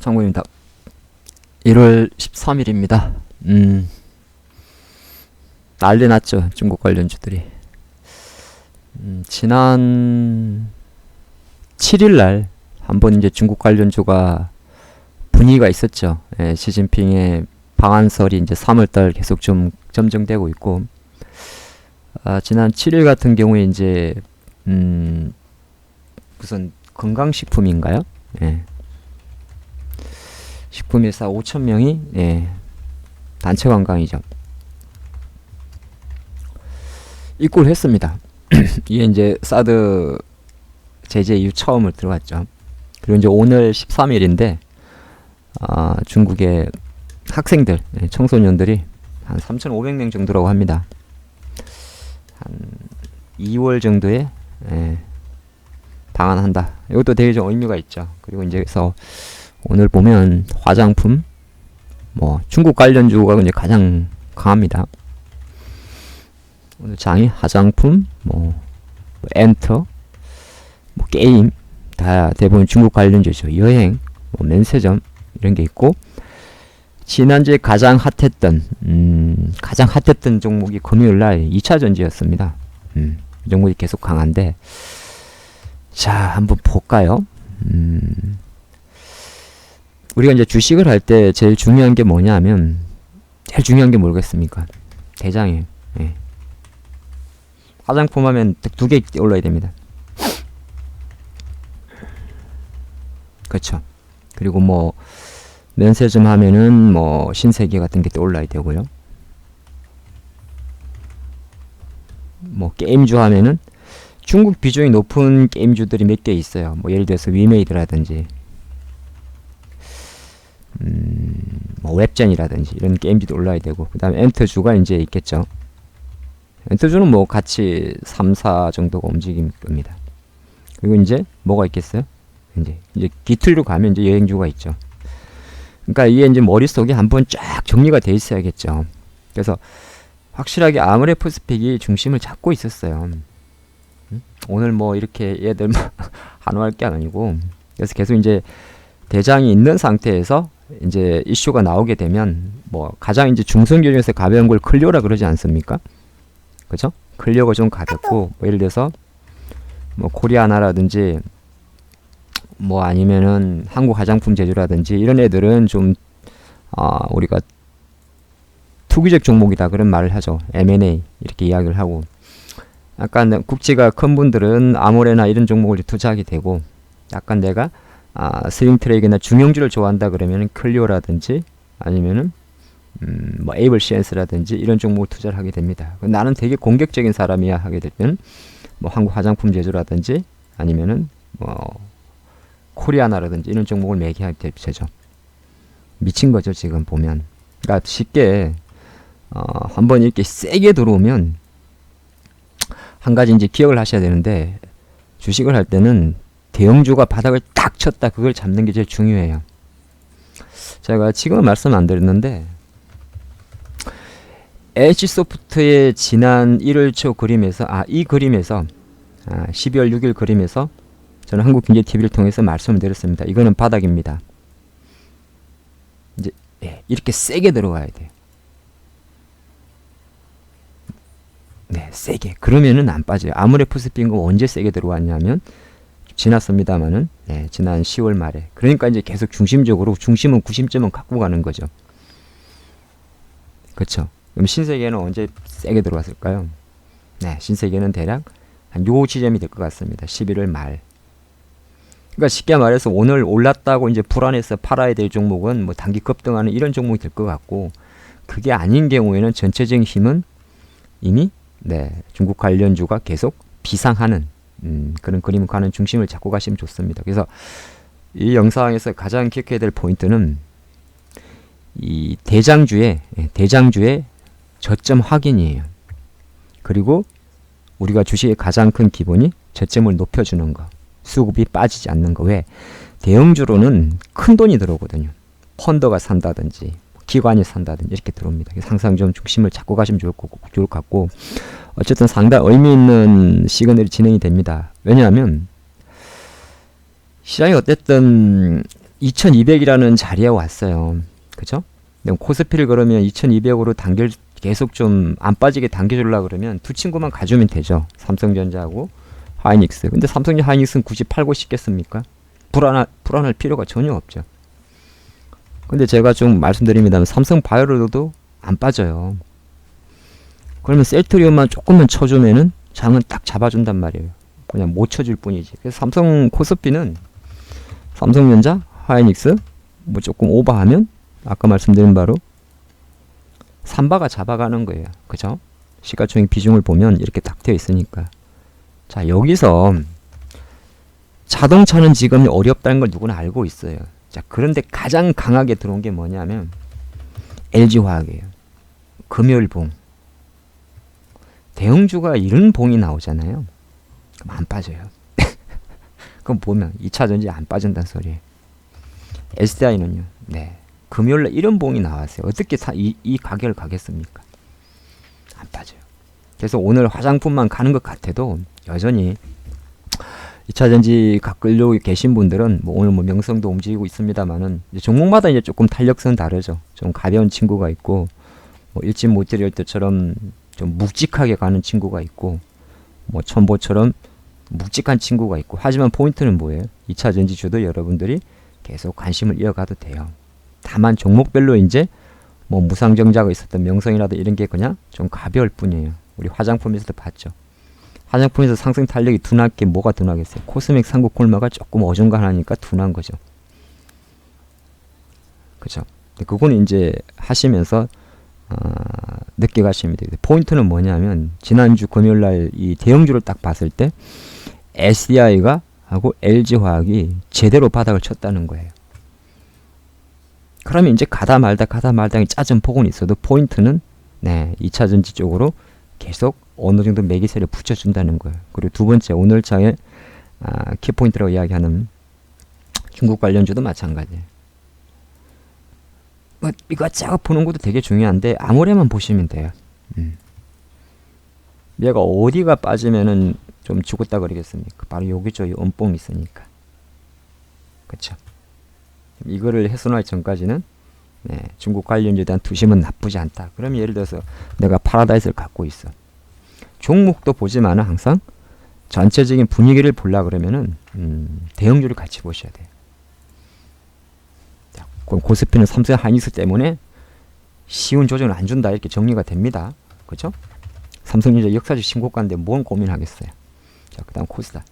강구입니다. 1월 13일입니다. 난리 났죠. 중국 관련주들이. 지난 7일날 한번 이제 중국 관련주가 분위기가 있었죠. 예, 시진핑의 방한설이 이제 3월달 계속 좀 점증되고 있고, 지난 7일 같은 경우에 이제 무슨 건강식품인가요? 예. 식품회사 5,000명이 예, 단체 관광이죠. 입고를 했습니다. 이게 이제 사드 제재 이후 처음으로 들어갔죠. 그리고 이제 오늘 13일인데 중국의 학생들, 청소년들이 한 3,500명 정도라고 합니다. 한 2월 정도에 방한한다. 이것도 되게 좀 의미가 있죠. 그리고 이제 그래서 오늘 보면 화장품, 뭐 중국 관련주가 이제 가장 강합니다. 오늘 장이 화장품, 뭐 엔터, 뭐 게임 다 대부분 중국 관련주죠. 여행, 뭐 면세점 이런 게 있고, 지난주에 가장 핫했던 종목이 금요일날 2차 전지였습니다. 이 종목이 계속 강한데, 자 한번 볼까요? 우리가 이제 주식을 할 때 제일 중요한 게 뭐냐면, 제일 중요한 게 뭐겠습니까? 대장이에요. 예. 화장품 하면 두 개 올라야 됩니다. 그렇죠. 그리고 뭐 면세점 하면은 뭐 신세계 같은 게 또 올라야 되고요. 뭐 게임주 하면은 중국 비중이 높은 게임주들이 몇 개 있어요. 뭐 예를 들어서 위메이드라든지 뭐 웹젠이라든지 이런 게임주도 올라야 되고, 그 다음에 엔터주가 이제 있겠죠. 엔터주는 뭐 같이 3, 4 정도가 움직일 겁니다. 그리고 이제 뭐가 있겠어요? 이제 기틀로 가면 이제 여행주가 있죠. 그러니까 이게 이제 머릿속에 한번 쫙 정리가 돼 있어야겠죠. 그래서 확실하게 아모레퍼스펙이 중심을 잡고 있었어요. 오늘 뭐 이렇게 얘들 한호할 게 아니고, 그래서 계속 이제 대장이 있는 상태에서 이제 이슈가 나오게 되면, 뭐 가장 이제 중성주 중에서 가벼운 걸 클리오라 그러지 않습니까? 그죠? 클리오가 좀 가볍고, 뭐 예를 들어서 뭐 코리아나라든지 뭐 아니면은 한국 화장품 제조라든지 이런 애들은 좀 우리가 투기적 종목이다 그런 말을 하죠. M&A 이렇게 이야기를 하고, 약간 국지가 큰 분들은 아모레나 이런 종목을 투자하게 되고, 약간 내가 스윙 트레이드나 중형주를 좋아한다 그러면은 클리오라든지 아니면은 뭐 에이블 시엔스라든지 이런 종목을 투자를 하게 됩니다. 나는 되게 공격적인 사람이야 하게 되면 뭐 한국 화장품 제조라든지 아니면은 뭐 코리아나라든지 이런 종목을 매개하게 되죠. 미친 거죠 지금 보면. 그러니까 쉽게 한번 이렇게 세게 들어오면 한 가지 이제 기억을 하셔야 되는데, 주식을 할 때는 대형주가 바닥을 딱 쳤다 그걸 잡는 게 제일 중요해요. 제가 지금은 말씀 안 드렸는데, HS소프트의 지난 1월 초 그림에서 이 그림에서 12월 6일 그림에서 저는 한국경제TV를 통해서 말씀을 드렸습니다. 이거는 바닥입니다. 이제 이렇게 세게 들어가야 돼요. 네, 세게. 그러면은 안 빠져요. 아모레퍼스펙은 언제 세게 들어왔냐면 지났습니다만은 지난 10월 말에. 그러니까 이제 계속 중심적으로 중심은 90점은 갖고 가는 거죠. 그렇죠. 그럼 신세계는 언제 세게 들어왔을까요? 네, 신세계는 대략 한 요 지점이 될 것 같습니다. 11월 말. 그러니까 쉽게 말해서 오늘 올랐다고 이제 불안해서 팔아야 될 종목은 뭐 단기 급등하는 이런 종목이 될 것 같고, 그게 아닌 경우에는 전체적인 힘은 이미 중국 관련주가 계속 비상하는 그런 그림 가는 중심을 잡고 가시면 좋습니다. 그래서 이 영상에서 가장 기억해야 될 포인트는 이 대장주의 저점 확인이에요. 그리고 우리가 주식의 가장 큰 기본이 저점을 높여주는 거, 수급이 빠지지 않는 거. 왜? 대형주로는 큰 돈이 들어오거든요. 펀더가 산다든지 기관이 산다든지 이렇게 들어옵니다. 항상 좀 중심을 잡고 가시면 좋을 것 같고, 어쨌든 상당 의미 있는 시그널이 진행이 됩니다. 왜냐하면 시장이 어쨌든 2200이라는 자리에 왔어요. 그죠? 코스피를 그러면 2200으로 계속 좀 안 빠지게 당겨주려고 그러면 두 친구만 가주면 되죠. 삼성전자하고 하이닉스. 근데 삼성전자 하이닉스는 굳이 팔고 싶겠습니까? 불안할 필요가 전혀 없죠. 근데 제가 좀 말씀드립니다만 삼성바이오로도 안 빠져요. 그러면 셀트리온만 조금만 쳐주면은 장은 딱 잡아준단 말이에요. 그냥 못 쳐줄 뿐이지. 그래서 삼성 코스피는 삼성전자, 하이닉스 뭐 조금 오버하면 아까 말씀드린 바로 삼바가 잡아가는 거예요. 그죠? 시가총액 비중을 보면 이렇게 딱 되어 있으니까. 자, 여기서 자동차는 지금 어렵다는 걸 누구나 알고 있어요. 자, 그런데 가장 강하게 들어온 게 뭐냐면 LG화학이에요. 금요일 봉. 대형주가 이런 봉이 나오잖아요. 그럼 안 빠져요. 그럼 보면 2차전지 안 빠진다는 소리예요. SDI는요. 네. 금요일날 이런 봉이 나왔어요. 어떻게 이 가격을 가겠습니까? 안 빠져요. 그래서 오늘 화장품만 가는 것 같아도 여전히 2차전지 갖고 계신 분들은 뭐 오늘 뭐 명성도 움직이고 있습니다만은 이제 종목마다 이제 조금 탄력성은 다르죠. 좀 가벼운 친구가 있고 뭐 일진 모텔일 때처럼 좀 묵직하게 가는 친구가 있고 뭐 첨보처럼 묵직한 친구가 있고 하지만 포인트는 뭐예요? 2차전지주도 여러분들이 계속 관심을 이어가도 돼요. 다만 종목별로 이제 뭐 무상정자가 있었던 명성이라도 이런 게 그냥 좀 가벼울 뿐이에요. 우리 화장품에서도 봤죠. 화장품에서 상승 탄력이 둔할 게 뭐가 둔하겠어요? 코스맥 상국 콜마가 조금 어중간하니까 둔한 거죠. 그죠? 그거는 이제 하시면서 늦게 가시면 돼요. 포인트는 뭐냐면 지난주 금요일날 이 대형주를 딱 봤을 때 SDI가 하고 LG화학이 제대로 바닥을 쳤다는 거예요. 그러면 이제 가다 말다 짜증 폭은 있어도 포인트는 네, 2차전지 쪽으로 계속 어느 정도 매기세를 붙여준다는 거예요. 그리고 두 번째 오늘 장의 키포인트라고 이야기하는 중국 관련주도 마찬가지예요. 뭐 이것저것 보는 것도 되게 중요한데 아무래만 보시면 돼요. 얘가 어디가 빠지면은 좀 죽었다 그러겠습니까? 바로 여기죠. 이 원봉이 있으니까. 그쵸? 이거를 훼손할 전까지는 네, 중국 관련주에 대한 투심은 나쁘지 않다. 그럼 예를 들어서 내가 파라다이스를 갖고 있어. 종목도 보지만 항상 전체적인 분위기를 보려 그러면은 대형주를 같이 보셔야 돼요. 자, 그럼 코스피는 삼성 하이닉스 때문에 쉬운 조정을 안 준다 이렇게 정리가 됩니다. 그렇죠? 삼성전자 역사적 신고가인데 뭔 고민하겠어요. 자, 그다음 코스닥.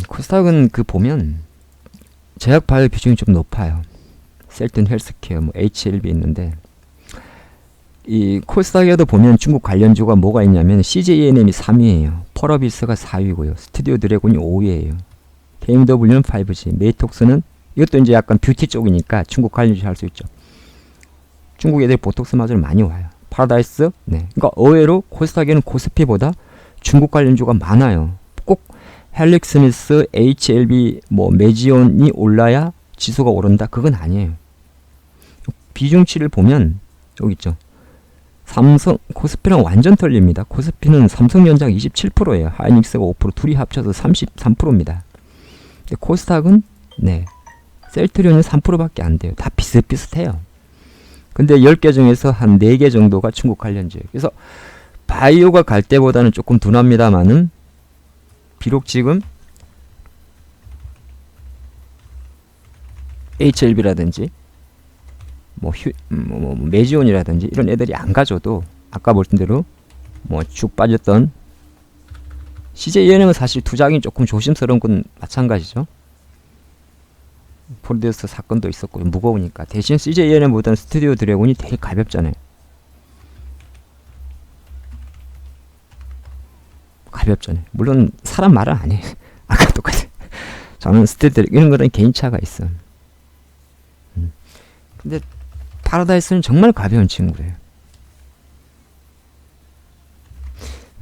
코스닥은 그 보면 제약 바이오 비중이 좀 높아요. 셀튼 헬스케어, 뭐 HLB 있는데 이 코스닥에도 보면 중국 관련주가 뭐가 있냐면 CJENM이 3위예요. 펄어비스가 4위고요. 스튜디오 드래곤이 5위예요. KMW는 5G, 메이톡스는 이것도 이제 약간 뷰티 쪽이니까 중국 관련주 할 수 있죠. 중국 애들 보톡스 맞으러 많이 와요. 파라다이스, 네. 그러니까 의외로 코스닥에는 코스피보다 중국 관련주가 많아요. 꼭 헬릭스미스, HLB, 뭐 메지온이 올라야 지수가 오른다? 그건 아니에요. 비중치를 보면 여기 있죠. 삼성 코스피랑 완전 틀립니다. 코스피는 삼성전자가 27%예요. 하이닉스가 5%, 둘이 합쳐서 33%입니다. 근데 코스닥은 네. 셀트리온은 3%밖에 안 돼요. 다 비슷비슷해요. 근데 10개 중에서 한 4개 정도가 중국 관련주예요. 그래서 바이오가 갈 때보다는 조금 둔합니다만은 비록 지금 HLB라든지 뭐 메지온이라든지 이런 애들이 안 가져도 아까 말씀 대로 뭐 쭉 빠졌던 CJENM은 사실 투자하기 조금 조심스러운 건 마찬가지죠. 폴리데스 사건도 있었고 무거우니까. 대신 CJENM보다는 스튜디오 드래곤이 되게 가볍잖아요. 가볍잖아요. 물론 사람 말은 안 해. 아까 똑같아. 저는 스튜디오 이런 거는 개인차가 있어. 근데 파라다이스는 정말 가벼운 친구예요.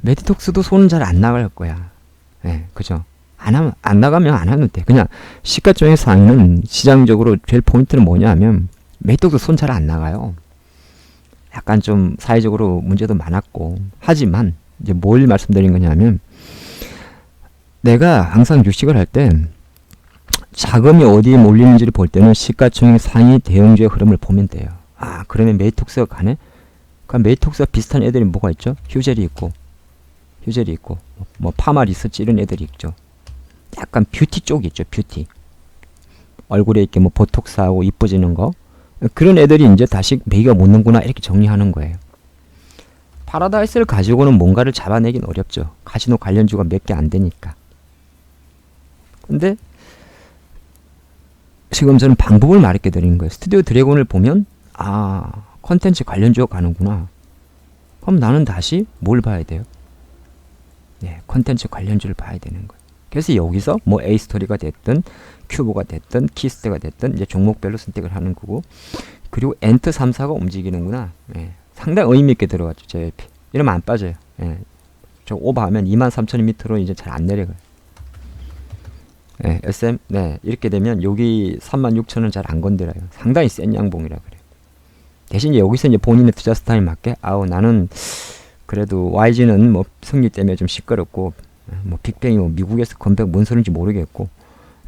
메디톡스도 손은 잘 안 나갈 거야. 네, 그죠? 안 나가면 안 하면 돼. 그냥 시가총액 상위는 시장적으로 제일 포인트는 뭐냐 하면 메디톡스 손 잘 안 나가요. 약간 좀 사회적으로 문제도 많았고. 하지만 이제 뭘 말씀드린 거냐면 내가 항상 주식을 할 때 자금이 어디에 몰리는지를 볼 때는 시가총액 상위 대형주의 흐름을 보면 돼요. 아, 그러면 메이톡스가 가네? 그럼 메이톡스와 비슷한 애들이 뭐가 있죠? 휴젤이 있고 뭐 파마 리서치 이런 애들이 있죠. 약간 뷰티 쪽이 있죠. 뷰티. 얼굴에 이렇게 뭐 보톡스하고 이뻐지는 거. 그런 애들이 이제 다시 매기가 못 는구나 이렇게 정리하는 거예요. 파라다이스를 가지고는 뭔가를 잡아내긴 어렵죠. 카지노 관련주가 몇 개 안 되니까. 근데 지금 저는 방법을 말했게 드리는 거예요. 스튜디오 드래곤을 보면 아, 컨텐츠 관련주가 가는구나. 그럼 나는 다시 뭘 봐야 돼요? 네, 컨텐츠 관련주를 봐야 되는 거예요. 그래서 여기서 뭐 A스토리가 됐든 큐브가 됐든 키스트가 됐든 이제 종목별로 선택을 하는 거고, 그리고 엔트 3사가 움직이는구나. 예, 상당히 의미 있게 들어갔죠. JYP. 이러면 안 빠져요. 예, 저 오버하면 23,000 밑으로 이제 잘 안 내려가요. 예, SM 네, 이렇게 되면 여기 36,000은 잘 안 건드려요. 상당히 센 양봉이라 그래요. 대신 여기서 이제 본인의 투자 스타일 맞게 아우 나는 그래도 YG는 뭐 승리 때문에 좀 시끄럽고 뭐 빅뱅이 뭐 미국에서 컴백 뭔 소리인지 모르겠고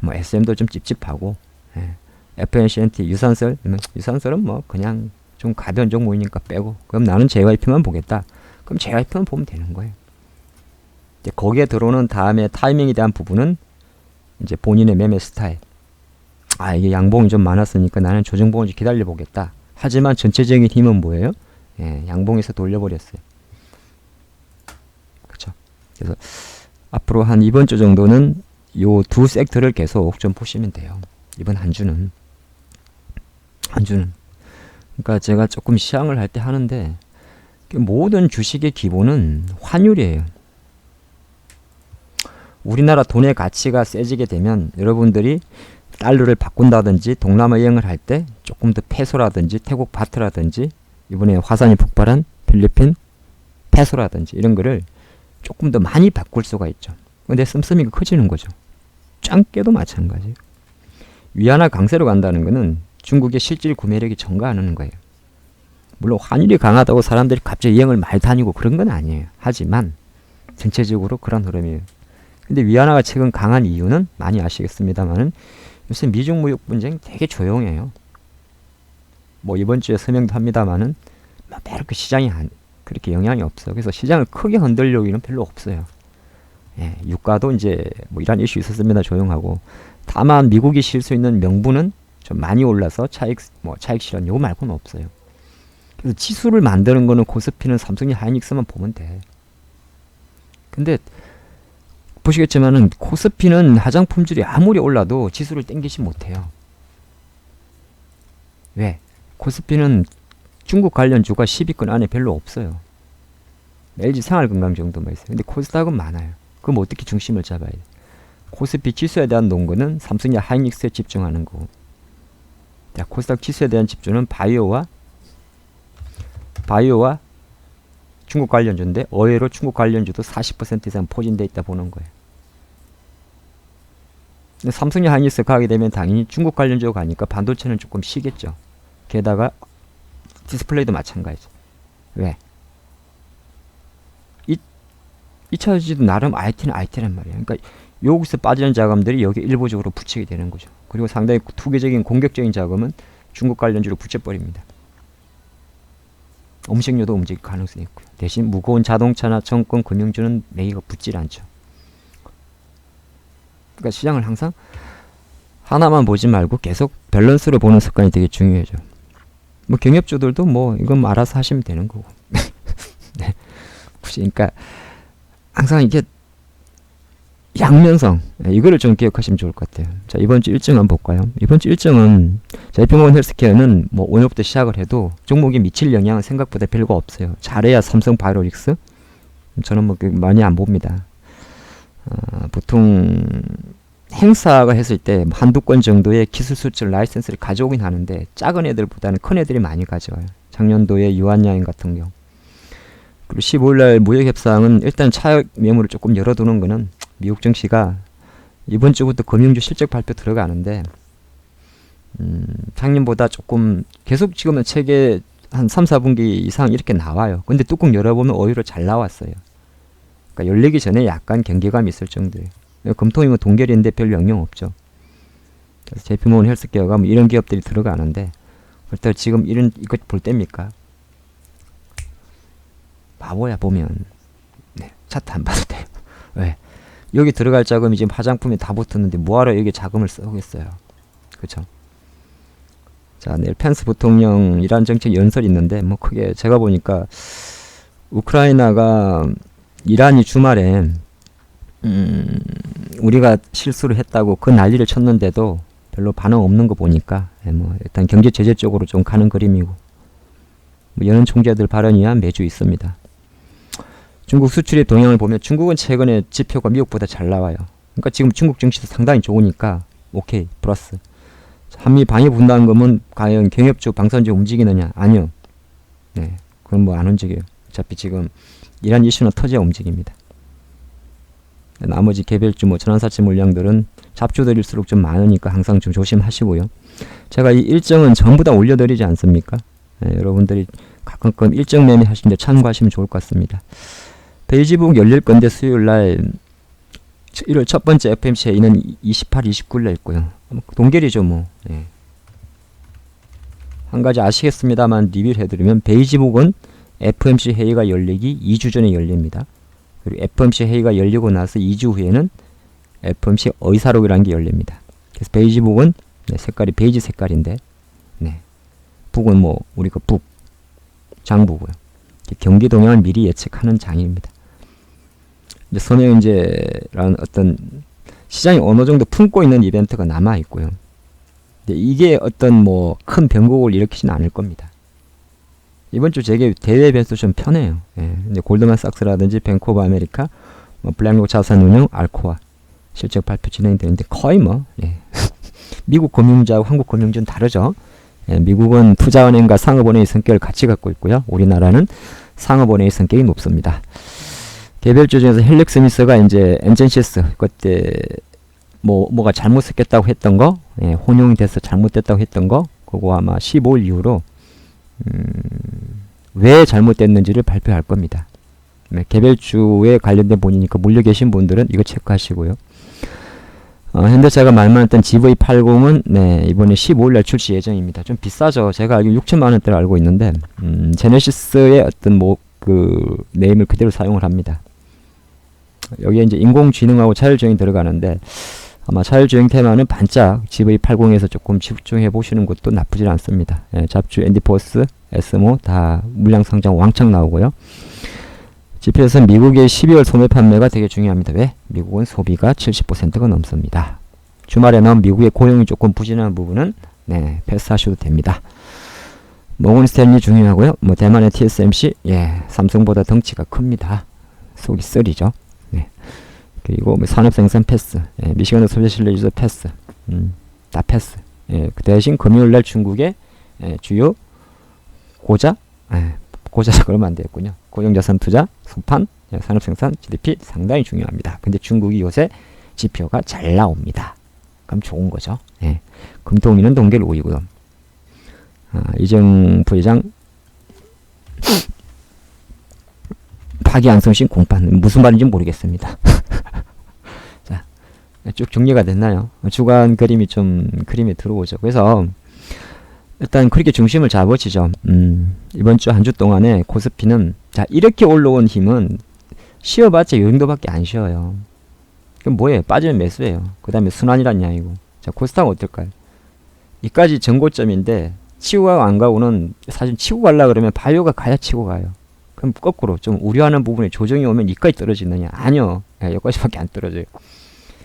뭐 SM도 좀 찝찝하고 예. FNCNT 유산설은 뭐 그냥 좀 가벼운 종목이니까 빼고 그럼 나는 JYP만 보겠다. 그럼 JYP만 보면 되는 거예요. 이제 거기에 들어오는 다음에 타이밍에 대한 부분은 이제 본인의 매매 스타일. 아 이게 양봉이 좀 많았으니까 나는 조정봉을 기다려 보겠다. 하지만 전체적인 힘은 뭐예요? 예, 양봉에서 돌려버렸어요. 그렇죠. 그래서 앞으로 한 이번 주 정도는 요 두 섹터를 계속 좀 보시면 돼요. 이번 한 주는. 그러니까 제가 조금 시향을 할 때 하는데 모든 주식의 기본은 환율이에요. 우리나라 돈의 가치가 세지게 되면 여러분들이 달러를 바꾼다든지 동남아 여행을 할 때 조금 더 페소라든지 태국 바트라든지 이번에 화산이 폭발한 필리핀 페소라든지 이런 거를 조금 더 많이 바꿀 수가 있죠. 근데 씀씀이가 커지는 거죠. 짱깨도 마찬가지예요. 위안화 강세로 간다는 거는 중국의 실질 구매력이 증가하는 거예요. 물론 환율이 강하다고 사람들이 갑자기 여행을 많이 다니고 그런 건 아니에요. 하지만 전체적으로 그런 흐름이에요. 근데 위안화가 최근 강한 이유는 많이 아시겠습니다만은 요새 미중 무역 분쟁 되게 조용해요. 뭐 이번 주에 서명도 합니다만은 뭐 그렇게 시장이 그렇게 영향이 없어요. 그래서 시장을 크게 흔들 요인은 별로 없어요. 예, 유가도 이제 뭐 이런 이슈 있었습니다. 조용하고. 다만 미국이 실 수 있는 명분은 좀 많이 올라서 차익 실현 요거 말고는 없어요. 그래서 지수를 만드는 거는 코스피는 삼성이 하이닉스만 보면 돼. 근데 보시겠지만은 코스피는 화장품줄이 아무리 올라도 지수를 땡기지 못해요. 왜? 코스피는 중국 관련주가 10위권 안에 별로 없어요. LG 생활건강 정도만 있어요. 근데 코스닥은 많아요. 그럼 어떻게 중심을 잡아야 돼? 코스피 지수에 대한 논거는 삼성이 하이닉스에 집중하는 거고, 자, 코스닥 지수에 대한 집중은 바이오와 중국 관련주인데 의외로 중국 관련주도 40% 이상 포진되어 있다 보는 거예요. 삼성이 하이닉스 가게 되면 당연히 중국 관련주가 가니까 반도체는 조금 쉬겠죠. 게다가 디스플레이도 마찬가지죠. 왜? 2차지도 나름 IT는 IT란 말이에요. 그러니까 여기서 빠지는 자금들이 여기 일부적으로 붙이게 되는 거죠. 그리고 상당히 투기적인 공격적인 자금은 중국 관련주로 붙여버립니다. 음식료도 움직일 가능성이 있고요. 대신 무거운 자동차나 정권, 금융주는 매기가 붙질 않죠. 그러니까 시장을 항상 하나만 보지 말고 계속 밸런스로 보는 습관이 되게 중요해져. 뭐 경협주들도 뭐 이건 뭐 알아서 하시면 되는 거고. 네. 그러니까 항상 이게 양면성, 이거를 좀 기억하시면 좋을 것 같아요. 자, 이번 주 일정 한번 볼까요? 이번 주 일정은 JP모건 헬스케어는 뭐 오늘부터 시작을 해도 종목이 미칠 영향은 생각보다 별거 없어요. 잘해야 삼성 바이오닉스. 저는 뭐 많이 안 봅니다. 보통 행사가 했을 때 한두 건 정도의 기술 수출 라이센스를 가져오긴 하는데 작은 애들보다는 큰 애들이 많이 가져와요. 작년도에 유한야행 같은 경우. 그리고 15일날 무역협상은 일단 차익 매물을 조금 열어두는 거는 미국 증시가 이번 주부터 금융주 실적 발표 들어가는데 작년보다 조금 계속 지금은 책에 한 3, 4분기 이상 이렇게 나와요. 근데 뚜껑 열어보면 오히려 잘 나왔어요. 그러니까 열리기 전에 약간 경계감이 있을 정도예요. 금통이면 동결인데 별 영향 없죠. 그래서 JP모건 헬스케어가 뭐 이런 기업들이 들어가는데 그렇다고 지금 이것 볼 때입니까? 바보야 보면. 네, 차트 안 봐도 돼요. 왜? 여기 들어갈 자금이 지금 화장품에 다 붙었는데 뭐하러 여기 자금을 쓰겠어요. 그쵸? 자, 내일 펜스 부통령 이란 정책 연설이 있는데 뭐 크게 제가 보니까 우크라이나가 이란이 주말에 우리가 실수를 했다고 그 난리를 쳤는데도 별로 반응 없는 거 보니까 뭐 일단 경제 제재 쪽으로 좀 가는 그림이고 뭐 연은 총재들 발언이야 매주 있습니다. 중국 수출의 동향을 보면 중국은 최근에 지표가 미국보다 잘 나와요. 그러니까 지금 중국 증시도 상당히 좋으니까 오케이 플러스. 한미 방위 분담금은 과연 경협주 방산주 움직이느냐? 아니요. 네, 그건 뭐 안 움직여요. 어차피 지금 이란 이슈는 터져야 움직입니다. 나머지 개별주 뭐 전환사채 물량들은 잡주들일수록 좀 많으니까 항상 좀 조심하시고요. 제가 이 일정은 전부 다 올려드리지 않습니까? 네, 여러분들이 가끔끔 일정 매매 하시는데 참고하시면 좋을 것 같습니다. 베이지북 열릴 건데 수요일날 1월 첫 번째 FMC 회의는 28, 29일에 있고요. 동결이죠 뭐. 네. 한 가지 아시겠습니다만 리뷰를 해드리면 베이지북은 FMC 회의가 열리기 2주 전에 열립니다. 그리고 FMC 회의가 열리고 나서 2주 후에는 FMC 의사록이라는 게 열립니다. 그래서 베이지북은 네, 색깔이 베이지 색깔인데 네. 북은 뭐 우리 그 북 장부고요. 경기 동향을 미리 예측하는 장입니다. 이제 선행제라는 어떤 시장이 어느 정도 품고 있는 이벤트가 남아 있고요. 이게 어떤 뭐 큰 변곡을 일으키지는 않을 겁니다. 이번 주 제게 대외 변수 좀 편해요. 예, 이제 골드만삭스라든지 뱅크 오브 아메리카, 뭐 블랙록 자산운용, 알코아 실적 발표 진행되는데 거의 뭐 예. 미국 금융주하고 한국 금융주는 다르죠. 예, 미국은 투자은행과 상업은행의 성격을 같이 갖고 있고요. 우리나라는 상업은행의 성격이 높습니다. 개별주 중에서 헬릭스미스가 이제 엔젠시스 그때 뭐가 잘못 섞였다고 했던 거, 예, 혼용이 돼서 잘못됐다고 했던 거, 그거 아마 15일 이후로 왜 잘못됐는지를 발표할 겁니다. 네, 개별주에 관련된 본이니까 물려 계신 분들은 이거 체크하시고요. 현대차가 말만했던 GV80은 네, 이번에 15일날 출시 예정입니다. 좀 비싸죠. 제가 알기로 6천만원대로 알고 있는데 제네시스의 어떤 뭐 그 네임을 그대로 사용을 합니다. 여기에 이제 인공지능하고 차율주행이 들어가는데 아마 차율주행 테마는 반짝 GV80에서 조금 집중해 보시는 것도 나쁘지 않습니다. 예, 잡주, 앤디포스, 에스모 다 물량 상장 왕창 나오고요. GPS는 미국의 12월 소매 판매가 되게 중요합니다. 왜? 미국은 소비가 70%가 넘습니다. 주말에 나온 미국의 고용이 조금 부진한 부분은 네, 패스하셔도 됩니다. 모건 스탠리 중요하고요. 뭐 대만의 TSMC 예, 삼성보다 덩치가 큽니다. 속이 썰이죠. 네. 그리고 뭐 산업생산 패스, 예, 미시간 소비실내주소 패스, 다 패스. 예, 그 대신 금요일날 중국의 예, 주요 고자, 고자자 그러면 안 되겠군요. 고정자산 투자, 소판, 예, 산업생산, GDP 상당히 중요합니다. 근데 중국이 요새 지표가 잘 나옵니다. 그럼 좋은 거죠. 예. 금통위는 동결 5이고요. 이정 부회장 파기안성신 공판 무슨 말인지 모르겠습니다. 자, 쭉 정리가 됐나요? 주간 그림이 좀 그림에 들어오죠. 그래서 일단 그렇게 중심을 잡으시죠. 이번 주 한 주 동안에 코스피는 자 이렇게 올라온 힘은 쉬어봤자 이 정도밖에 안 쉬어요. 그럼 뭐예요? 빠지면 매수예요. 그 다음에 순환이란 양이고. 자 코스닥은 어떨까요? 이까지 전고점인데 치고 가고 안 가고는 사실 치고 가려고 그러면 바이오가 가야 치고 가요. 그럼 거꾸로 좀 우려하는 부분에 조정이 오면 이까지 떨어지느냐? 아니요. 여기까지밖에 안 떨어져요.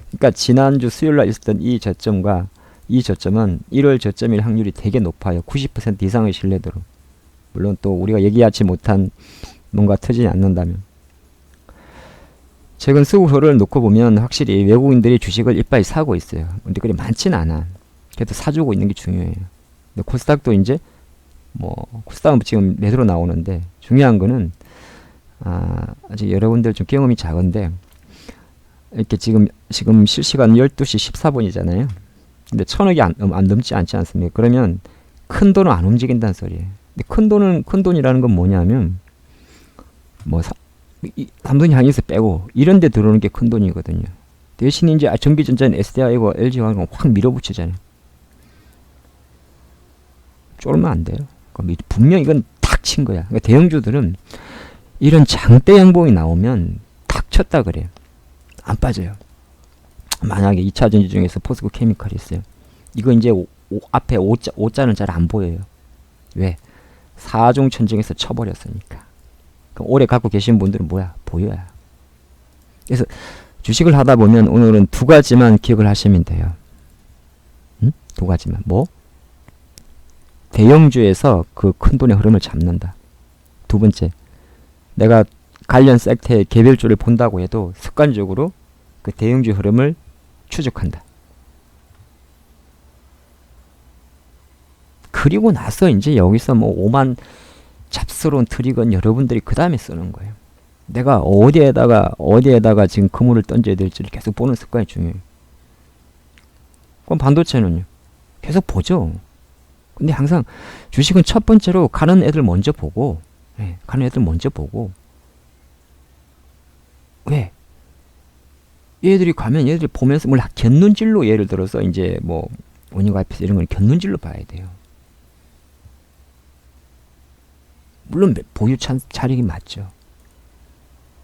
그러니까 지난주 수요일날 있었던 이 저점과 이 저점은 1월 저점일 확률이 되게 높아요. 90% 이상의 신뢰도로. 물론 또 우리가 얘기하지 못한 뭔가 터지지 않는다면. 최근 수급표를 놓고 보면 확실히 외국인들이 주식을 이빨 사고 있어요. 근데 그게 많지는 않아. 그래도 사주고 있는 게 중요해요. 근데 코스닥도 이제 뭐 코스닥은 지금 매도로 나오는데 중요한 거는 아직 여러분들 좀 경험이 작은데 이렇게 지금 실시간 12시 14분이잖아요. 근데 1000억이 안 넘지 않지 않습니까? 그러면 큰 돈은 안 움직인다는 소리예요. 근데 큰 돈이라는 건 뭐냐면 뭐 삼성이 향해서 빼고 이런 데 들어오는 게 큰 돈이거든요. 대신 이제 전기전자는 SDI고 LG화학은 확 밀어붙이잖아요. 쫄면 안 돼요. 분명 이건 탁 친 거야. 그러니까 대형주들은 이런 장대 양봉이 나오면 탁 쳤다 그래요. 안 빠져요. 만약에 2차 전지 중에서 포스코 케미칼이 있어요. 이거 이제 앞에 오자는 잘 안 보여요. 왜? 4종 천정에서 쳐버렸으니까. 오래 갖고 계신 분들은 뭐야? 보여야. 그래서 주식을 하다 보면 오늘은 두 가지만 기억을 하시면 돼요. 응? 두 가지만. 뭐? 대형주에서 그 큰 돈의 흐름을 잡는다. 두 번째, 내가 관련 섹터의 개별주를 본다고 해도 습관적으로 그 대형주 흐름을 추적한다. 그리고 나서 이제 여기서 뭐 오만 잡스러운 트릭은 여러분들이 그 다음에 쓰는 거예요. 내가 어디에다가 지금 그물을 던져야 될지를 계속 보는 습관이 중요해요. 그럼 반도체는요? 계속 보죠. 근데 항상 주식은 첫 번째로 가는 애들 먼저 보고, 가는 애들 먼저 보고. 왜? 얘들이 가면 얘들이 보면서 뭘 곁눈질로 예를 들어서 이제 뭐 원유가입해서 이런 걸 곁눈질로 봐야 돼요. 물론 보유 차익이 맞죠.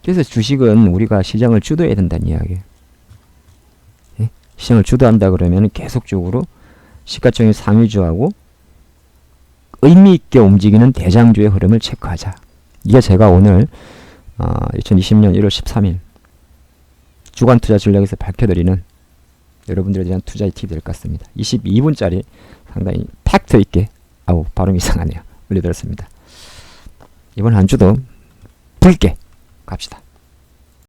그래서 주식은 우리가 시장을 주도해야 된다는 이야기예요. 예? 시장을 주도한다 그러면 계속적으로 시가총액 상위주하고 의미있게 움직이는 대장주의 흐름을 체크하자. 이게 제가 오늘 2020년 1월 13일 주간 투자 전략에서 밝혀드리는 여러분들에 대한 투자의 팁이 될 것 같습니다. 22분짜리 상당히 팩트 있게, 발음이 이상하네요, 올려드렸습니다. 이번 한 주도 붉게 갑시다.